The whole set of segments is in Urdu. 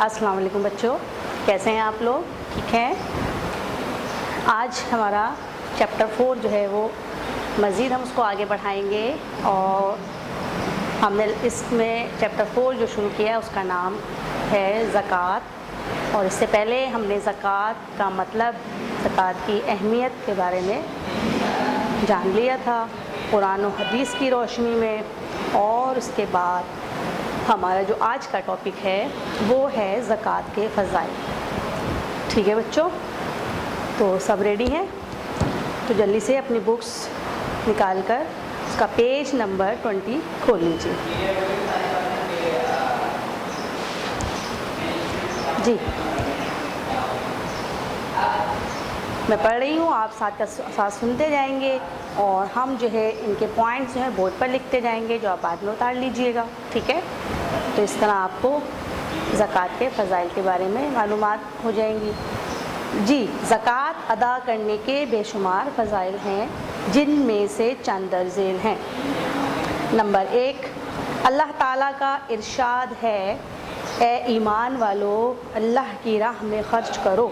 السلام علیکم بچوں، کیسے ہیں آپ لوگ؟ ٹھیک ہیں؟ آج ہمارا چیپٹر 4 جو ہے وہ مزید ہم اس کو آگے بڑھائیں گے، اور ہم نے اس میں چیپٹر 4 جو شروع کیا ہے اس کا نام ہے زکوٰۃ، اور اس سے پہلے ہم نے زکوٰۃ کا مطلب، زکوٰۃ کی اہمیت کے بارے میں جان لیا تھا قرآن و حدیث کی روشنی میں، اور اس کے بعد ہمارا جو آج کا ٹاپک ہے وہ ہے زکوٰۃ کے فضائل۔ ٹھیک ہے بچوں، تو سب ریڈی ہیں؟ تو جلدی سے اپنی بکس نکال کر اس کا پیج نمبر 20 کھول لیجیے۔ جی، میں پڑھ رہی ہوں، آپ ساتھ سنتے جائیں گے، اور ہم جو ہے ان کے پوائنٹس جو ہیں بورڈ پر لکھتے جائیں گے، جو آپ بعد میں اتار لیجئے گا۔ ٹھیک ہے؟ تو اس طرح آپ کو زکوٰۃ کے فضائل کے بارے میں معلومات ہو جائیں گی۔ جی، زکوٰۃ ادا کرنے کے بے شمار فضائل ہیں، جن میں سے چند درج ذیل ہیں۔ نمبر 1، اللہ تعالیٰ کا ارشاد ہے، اے ایمان والو، اللہ کی راہ میں خرچ کرو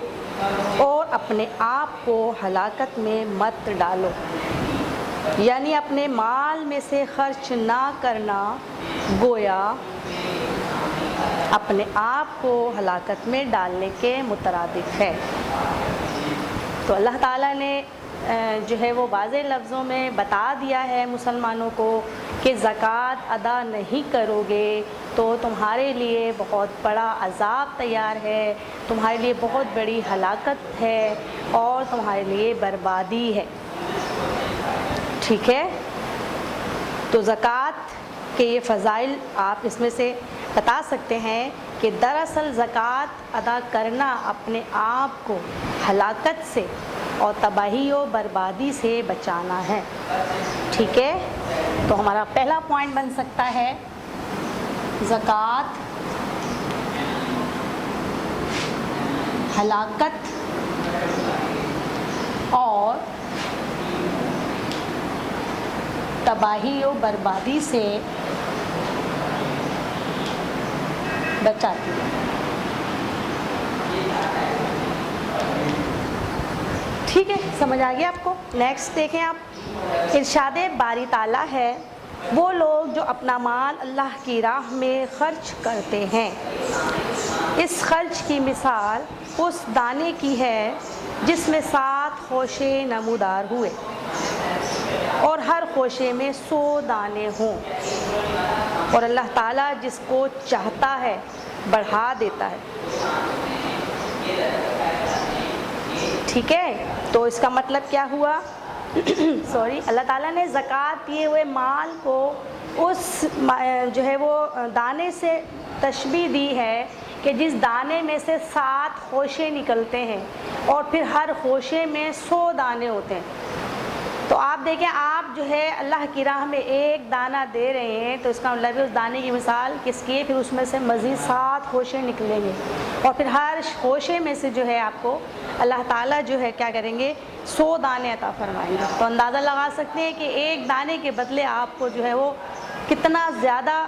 اور اپنے آپ کو ہلاکت میں مت ڈالو۔ یعنی اپنے مال میں سے خرچ نہ کرنا گویا اپنے آپ کو ہلاکت میں ڈالنے کے مترادف ہے۔ تو اللہ تعالیٰ نے جو ہے وہ واضح لفظوں میں بتا دیا ہے مسلمانوں کو کہ زکوٰۃ ادا نہیں کرو گے تو تمہارے لیے بہت بڑا عذاب تیار ہے، تمہارے لیے بہت بڑی ہلاکت ہے، اور تمہارے لیے بربادی ہے۔ ٹھیک ہے؟ تو زکوٰۃ کے یہ فضائل آپ اس میں سے بتا سکتے ہیں کہ دراصل زکوٰۃ ادا کرنا اپنے آپ کو ہلاکت سے اور تباہی و بربادی سے بچانا ہے۔ ٹھیک ہے؟ تو ہمارا پہلا پوائنٹ بن سکتا ہے، زکوٰۃ ہلاکت اور تباہی و بربادی سے بچاتی ہے۔ ٹھیک ہے، سمجھ آ گیا آپ کو؟ نیکسٹ دیکھیں آپ، ارشاد باری تعالیٰ ہے، وہ لوگ جو اپنا مال اللہ کی راہ میں خرچ کرتے ہیں، اس خرچ کی مثال اس دانے کی ہے جس میں 7 خوشے نمودار ہوئے اور ہر خوشے میں 100 دانے ہوں، اور اللہ تعالیٰ جس کو چاہتا ہے بڑھا دیتا ہے۔ ٹھیک ہے؟ تو اس کا مطلب کیا ہوا؟ اللہ تعالیٰ نے زکوٰۃ دیے ہوئے مال کو اس جو ہے وہ دانے سے تشبیہ دی ہے کہ جس دانے میں سے 7 خوشے نکلتے ہیں، اور پھر ہر خوشے میں 100 دانے ہوتے ہیں۔ تو آپ دیکھیں، آپ جو ہے اللہ کی راہ میں ایک دانہ دے رہے ہیں، تو اس کا مطلب ہے اس دانے کی مثال کس کی ہے؟ پھر اس میں سے مزید 7 خوشے نکلیں گے، اور پھر ہر خوشے میں سے جو ہے آپ کو اللہ تعالیٰ جو ہے کیا کریں گے؟ 100 دانے عطا فرمائیں گے۔ تو اندازہ لگا سکتے ہیں کہ ایک دانے کے بدلے آپ کو جو ہے وہ کتنا زیادہ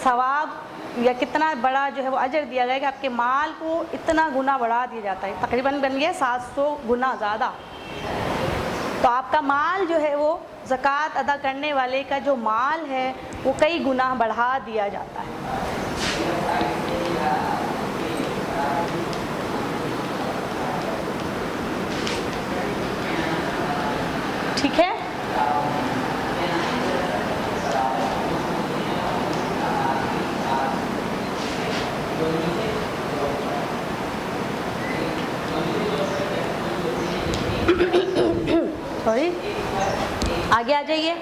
ثواب یا کتنا بڑا جو ہے وہ اجر دیا گیا کہ آپ کے مال کو اتنا گنا بڑھا دیا جاتا ہے، تقریباً بن گیا 700 گنا زیادہ۔ تو آپ کا مال جو ہے وہ زکوٰۃ ادا کرنے والے کا جو مال ہے وہ کئی گنا بڑھا دیا جاتا ہے۔ ٹھیک ہے؟ سوری، آگے آ جائیے۔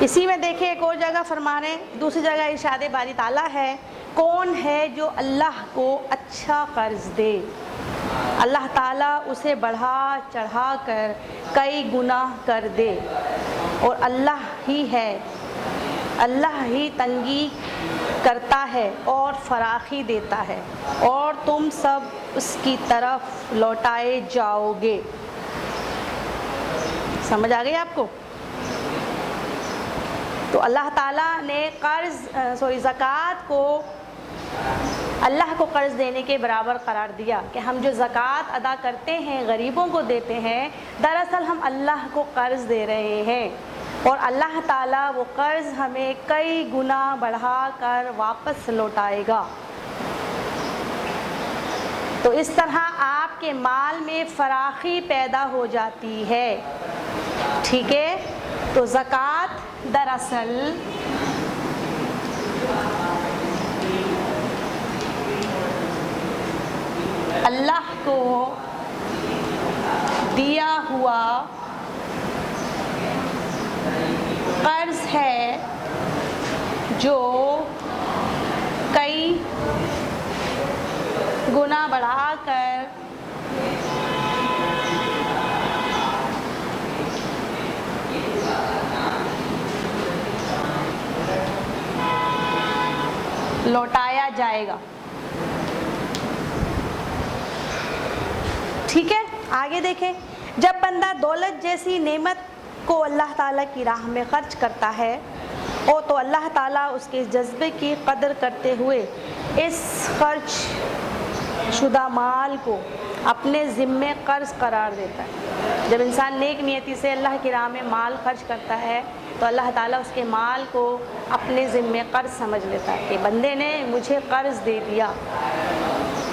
اسی میں دیکھیں ایک اور جگہ فرما رہے ہیں، دوسری جگہ ارشاد باری تعالیٰ ہے، کون ہے جو اللہ کو اچھا قرض دے، اللہ تعالیٰ اسے بڑھا چڑھا کر کئی گنا کر دے، اور اللہ ہی تنگی کرتا ہے اور فراخی دیتا ہے، اور تم سب اس کی طرف لوٹائے جاؤ گے۔ سمجھ آ گئی آپ کو؟ تو اللہ تعالیٰ نے زکوٰۃ کو اللہ کو قرض دینے کے برابر قرار دیا کہ ہم جو زکوٰۃ ادا کرتے ہیں، غریبوں کو دیتے ہیں، دراصل ہم اللہ کو قرض دے رہے ہیں، اور اللہ تعالیٰ وہ قرض ہمیں کئی گنا بڑھا کر واپس لوٹائے گا۔ تو اس طرح آپ کے مال میں فراخی پیدا ہو جاتی ہے، ٹھیک ہے۔ تو زکوٰۃ دراصل اللہ کو دیا ہوا قرض ہے جو کئی گنا بڑھا کر لوٹایا جائے گا، ٹھیک ہے۔ آگے دیکھیں، جب بندہ دولت جیسی نعمت کو اللہ تعالیٰ کی راہ میں خرچ کرتا ہے تو اللہ تعالیٰ اس کے جذبے کی قدر کرتے ہوئے اس خرچ شدہ مال کو اپنے ذمے قرض قرار دیتا ہے۔ جب انسان نیک نیتی سے اللہ کی راہ میں مال خرچ کرتا ہے تو اللہ تعالیٰ اس کے مال کو اپنے ذمے قرض سمجھ لیتا ہے کہ بندے نے مجھے قرض دے دیا۔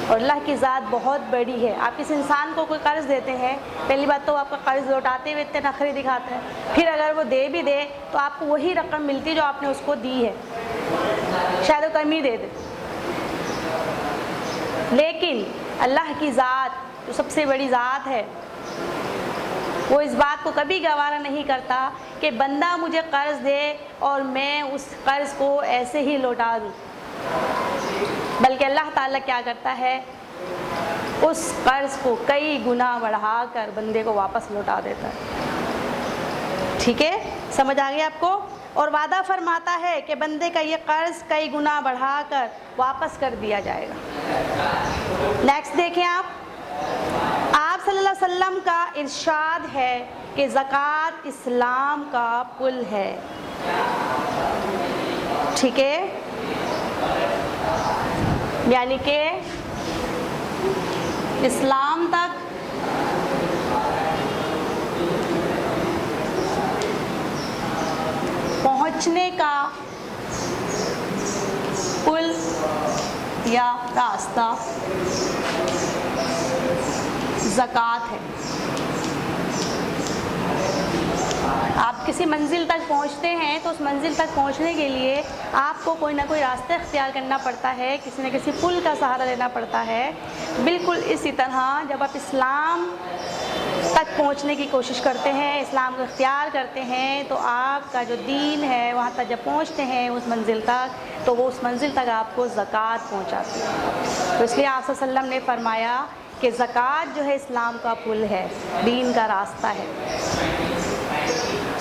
اور اللہ کی ذات بہت بڑی ہے۔ آپ کسی انسان کو کوئی قرض دیتے ہیں، پہلی بات تو آپ کا قرض لوٹاتے ہوئے اتنے نخرے دکھاتے ہیں، پھر اگر وہ دے بھی دے تو آپ کو وہی رقم ملتی جو آپ نے اس کو دی ہے، شاید وہ کم ہی دے دے۔ لیکن اللہ کی ذات جو سب سے بڑی ذات ہے، وہ اس بات کو کبھی گوارا نہیں کرتا کہ بندہ مجھے قرض دے اور میں اس قرض کو ایسے ہی لوٹا دوں، بلکہ اللہ تعالیٰ کیا کرتا ہے، اس قرض کو کئی گنا بڑھا کر بندے کو واپس لوٹا دیتا ہے، ٹھیک ہے۔ سمجھ آ گیا آپ کو؟ اور وعدہ فرماتا ہے کہ بندے کا یہ قرض کئی گنا بڑھا کر واپس کر دیا جائے گا۔ نیکسٹ دیکھیں، آپ صلی اللہ علیہ وسلم کا ارشاد ہے کہ زکوٰۃ اسلام کا پل ہے، ٹھیک ہے، یعنی کہ اسلام تک پہنچنے کا پل یا راستہ زکوٰۃ ہے۔ آپ کسی منزل تک پہنچتے ہیں تو اس منزل تک پہنچنے کے لیے آپ کو کوئی نہ کوئی راستہ اختیار کرنا پڑتا ہے، کسی نہ کسی پل کا سہارا لینا پڑتا ہے۔ بالکل اسی طرح جب آپ اسلام تک پہنچنے کی کوشش کرتے ہیں، اسلام کو اختیار کرتے ہیں، تو آپ کا جو دین ہے وہاں تک جب پہنچتے ہیں اس منزل تک، تو وہ اس منزل تک آپ کو زکوٰۃ پہنچاتی ہے۔ تو اس لیے آپ صلی اللہ علیہ وسلم نے فرمایا کہ زکوٰۃ جو ہے اسلام کا پل ہے، دین کا راستہ ہے۔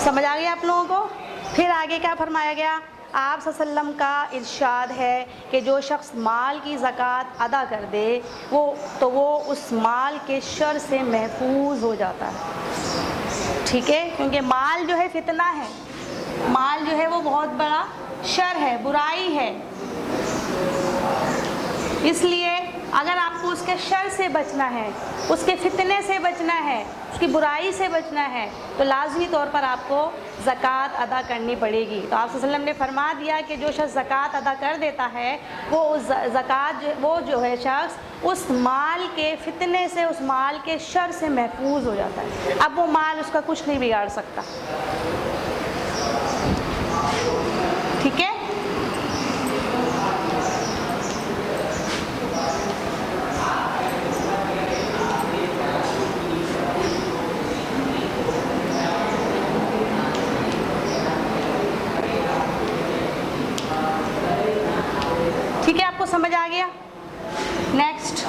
سمجھ آ گیا آپ لوگوں کو؟ پھر آگے کیا فرمایا گیا؟ آپ صلی اللہ علیہ وسلم کا ارشاد ہے کہ جو شخص مال کی زکوٰۃ ادا کر دے وہ اس مال کے شر سے محفوظ ہو جاتا ہے، ٹھیک ہے، کیونکہ مال جو ہے فتنہ ہے، مال جو ہے وہ بہت بڑا شر ہے، برائی ہے۔ اس لیے اگر آپ کو اس کے شر سے بچنا ہے، اس کے فتنے سے بچنا ہے، اس کی برائی سے بچنا ہے، تو لازمی طور پر آپ کو زکوٰۃ ادا کرنی پڑے گی۔ تو آپ صلی اللہ علیہ وسلم نے فرما دیا کہ جو شخص زکوٰۃ ادا کر دیتا ہے وہ وہ جو ہے شخص اس مال کے فتنے سے، اس مال کے شر سے محفوظ ہو جاتا ہے۔ اب وہ مال اس کا کچھ نہیں بگاڑ سکتا، ٹھیک ہے۔ ٹھیک ہے، آپ کو سمجھ آ گیا؟ نیکسٹ،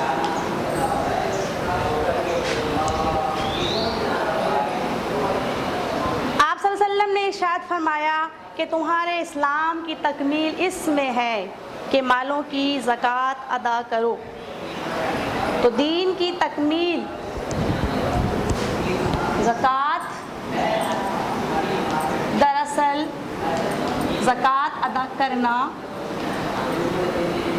آپ صلی اللہ علیہ وسلم نے ارشاد فرمایا کہ تمہارے اسلام کی تکمیل اس میں ہے کہ مالوں کی زکوٰۃ ادا کرو۔ تو دین کی تکمیل زکوٰۃ، دراصل زکوٰۃ ادا کرنا